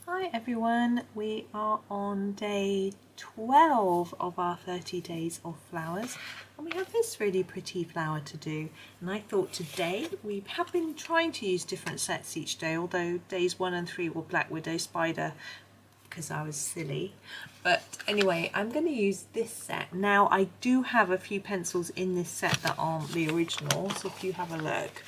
Hi everyone, we are on day 12 of our 30 days of flowers and we have this really pretty flower to do, and I thought today we have been trying to use different sets each day, although days 1 and 3 were Black Widow Spider because I was silly. But anyway, I'm going to use this set. Now I do have a few pencils in this set that aren't the original, so if you have a look.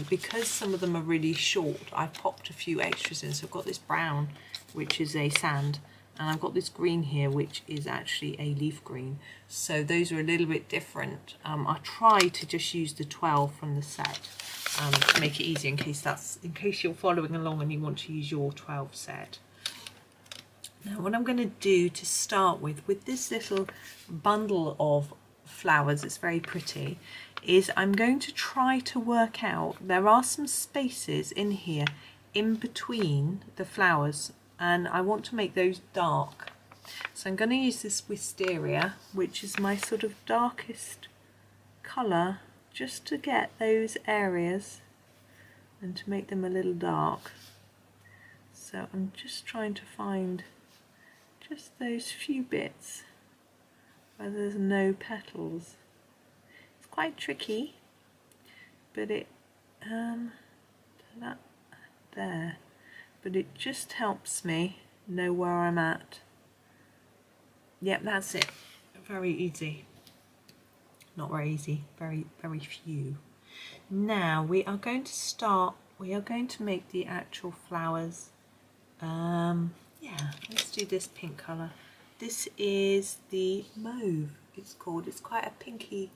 Because some of them are really short, I've popped a few extras in. So I've got this brown, which is a sand, and I've got this green here, which is actually a leaf green. So those are a little bit different. I try to just use the 12 from the set to make it easy in case you're following along and you want to use your 12 set. Now what I'm going to do to start with this little bundle of flowers, it's very pretty, is I'm going to try to work out, there are some spaces in here in between the flowers and I want to make those dark. So I'm going to use this Wisteria, which is my sort of darkest colour, just to get those areas and to make them a little dark. So I'm just trying to find just those few bits where there's no petals. It's quite tricky, but it that there, but it just helps me know where I'm at. Yep, that's it. Very easy. Not very easy, very few. Now we are going to start, we are going to make the actual flowers. Yeah, let's do this pink colour. This is the Mauve, it's called. It's quite a pinky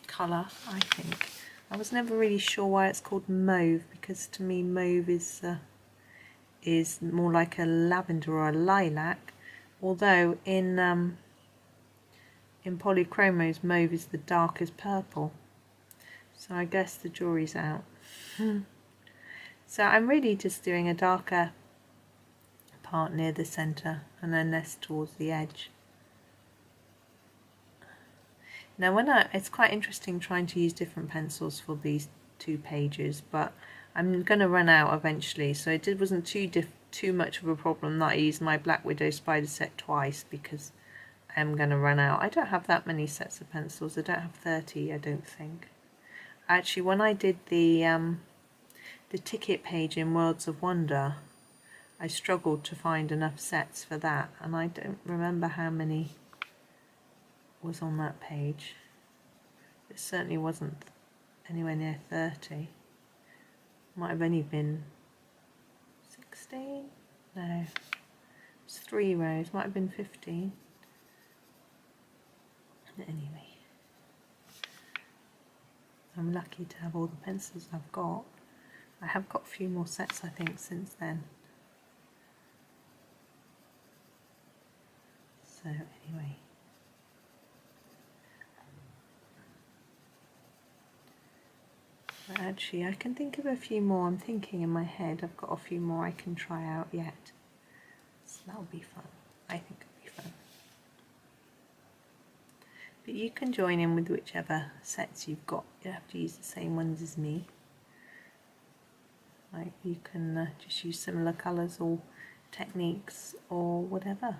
colour, I think. I was never really sure why it's called Mauve, because to me Mauve is more like a lavender or a lilac, although in polychromos Mauve is the darkest purple. So I guess the jury's out. So I'm really just doing a darker part near the centre and then less towards the edge. Now it's quite interesting trying to use different pencils for these 2 pages, but I'm going to run out eventually, so it wasn't too much of a problem that I used my Black Widow Spider set twice, because I'm going to run out. I don't have that many sets of pencils. I don't have 30, I don't think. Actually, when I did the ticket page in Worlds of Wonder, I struggled to find enough sets for that, and I don't remember how many was on that page. It certainly wasn't anywhere near 30. Might have only been 16? No, it's 3 rows, might have been 15. Anyway, I'm lucky to have all the pencils I've got. I have got a few more sets I think since then. So anyway, but actually I can think of a few more. I'm thinking in my head I've got a few more I can try out yet, so that'll be fun. I think it'll be fun. But you can join in with whichever sets you've got. You don't have to use the same ones as me. Like you can just use similar colours or techniques or whatever.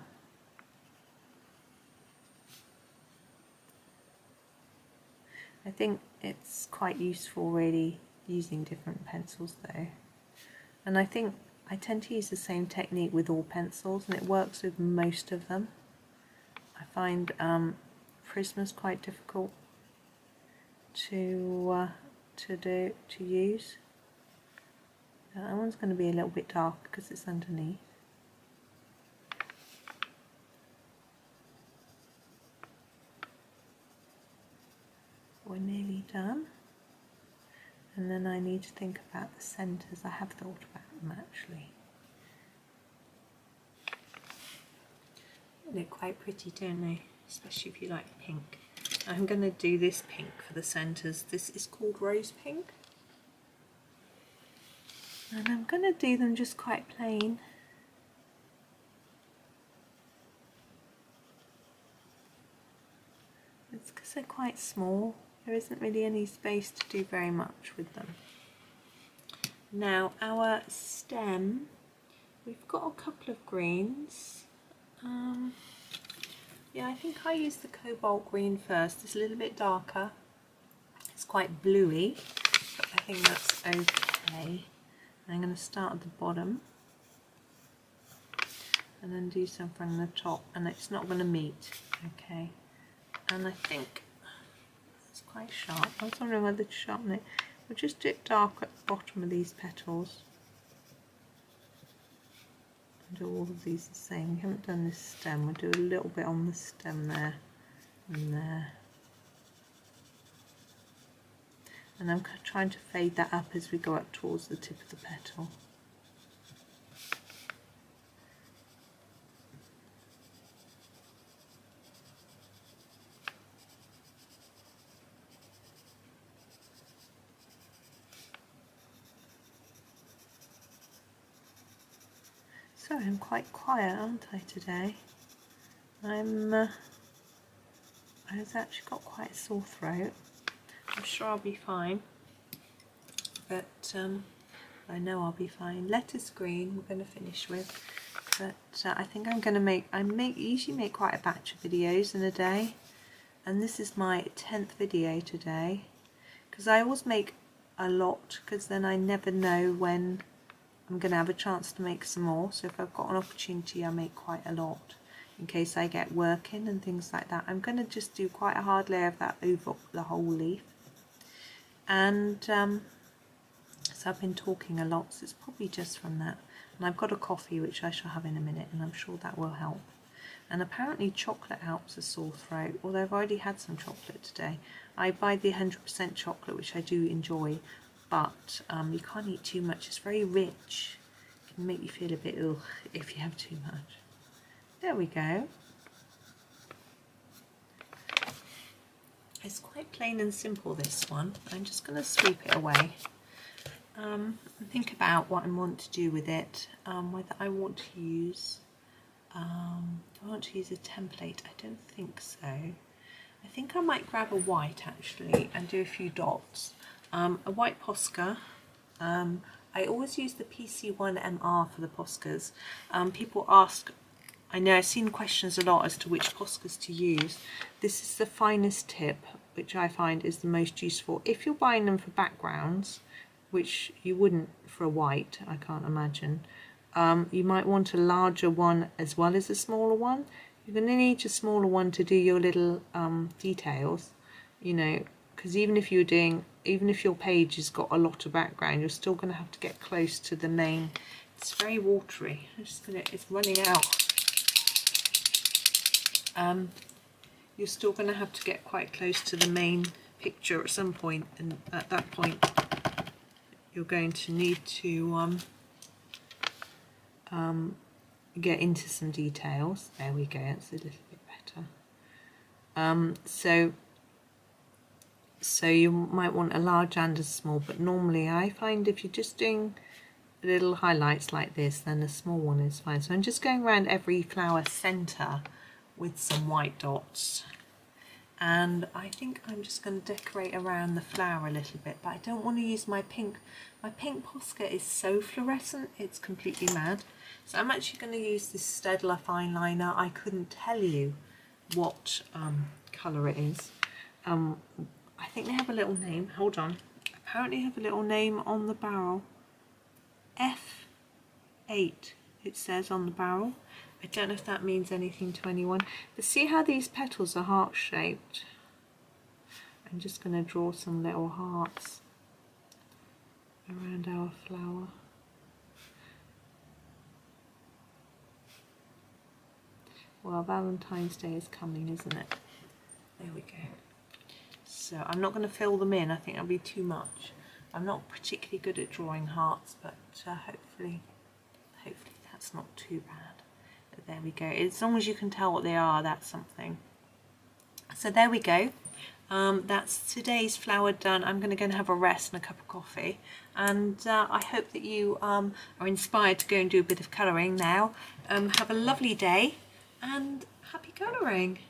I think it's quite useful really using different pencils though, and I think I tend to use the same technique with all pencils and it works with most of them. I find Prisma's quite difficult to use. That one's going to be a little bit dark because it's underneath. We're nearly done, and then I need to think about the centres. I have thought about them actually. They look quite pretty, don't they? Especially if you like pink. I'm going to do this pink for the centres. This is called Rose Pink, and I'm going to do them just quite plain. It's because they're quite small. There isn't really any space to do very much with them. Now our stem we've got a couple of greens. Yeah, I think I used the Cobalt Green first. It's a little bit darker. It's quite bluey, but I think that's okay. I'm going to start at the bottom and then do some from the top, and it's not going to meet. Okay, and I think it's quite sharp. I was wondering whether to sharpen it. We'll just do it dark at the bottom of these petals. And do all of these the same. We haven't done this stem. We'll do a little bit on the stem there and there. And I'm trying to fade that up as we go up towards the tip of the petal. Sorry, I'm quite quiet, aren't I, today? I've actually got quite a sore throat. I'm sure I'll be fine, but I know I'll be fine. Lettuce green we're going to finish with, but I think I'm going to usually make quite a batch of videos in a day, and this is my 10th video today, because I always make a lot, because then I never know when I'm going to have a chance to make some more. So if I've got an opportunity, I make quite a lot in case I get work in and things like that. I'm going to just do quite a hard layer of that over the whole leaf. And so I've been talking a lot, so it's probably just from that. And I've got a coffee which I shall have in a minute, and I'm sure that will help. And apparently chocolate helps a sore throat, although I've already had some chocolate today. I buy the 100% chocolate, which I do enjoy, but you can't eat too much. It's very rich. It can make you feel a bit ugh if you have too much. There we go. It's quite plain and simple, this one. I'm just going to sweep it away and think about what I want to do with it. Whether I want to use do I want to use a template? I don't think so. I think I might grab a white actually and do a few dots. A white Posca. I always use the PC1MR for the Poscas. People ask, I know I've seen questions a lot as to which Poscas to use. This is the finest tip, which I find is the most useful. If you're buying them for backgrounds, which you wouldn't for a white, I can't imagine, you might want a larger one as well as a smaller one. You're going to need a smaller one to do your little details, you know, because even if your page has got a lot of background, you're still going to have to get close to the main. It's very watery. It's running out. You're still going to have to get quite close to the main picture at some point, and at that point you're going to need to get into some details. There we go, it's a little bit better. So you might want a large and a small, but normally I find if you're just doing little highlights like this, then a small one is fine. So I'm just going around every flower centre with some white dots, and I think I'm just going to decorate around the flower a little bit, but I don't want to use my pink. My pink Posca is so fluorescent, it's completely mad. So I'm actually going to use this Staedtler fine liner. I couldn't tell you what colour it is. I think they have a little name. Hold on. Apparently they have a little name on the barrel. F8 it says on the barrel. I don't know if that means anything to anyone. But see how these petals are heart shaped? I'm just going to draw some little hearts around our flower. Well, Valentine's Day is coming, isn't it? There we go. So I'm not going to fill them in. I think that'll be too much. I'm not particularly good at drawing hearts, but hopefully that's not too bad. But there we go. As long as you can tell what they are, that's something. So there we go. That's today's flower done. I'm going to go and have a rest and a cup of coffee, and I hope that you are inspired to go and do a bit of colouring now. Have a lovely day and happy colouring.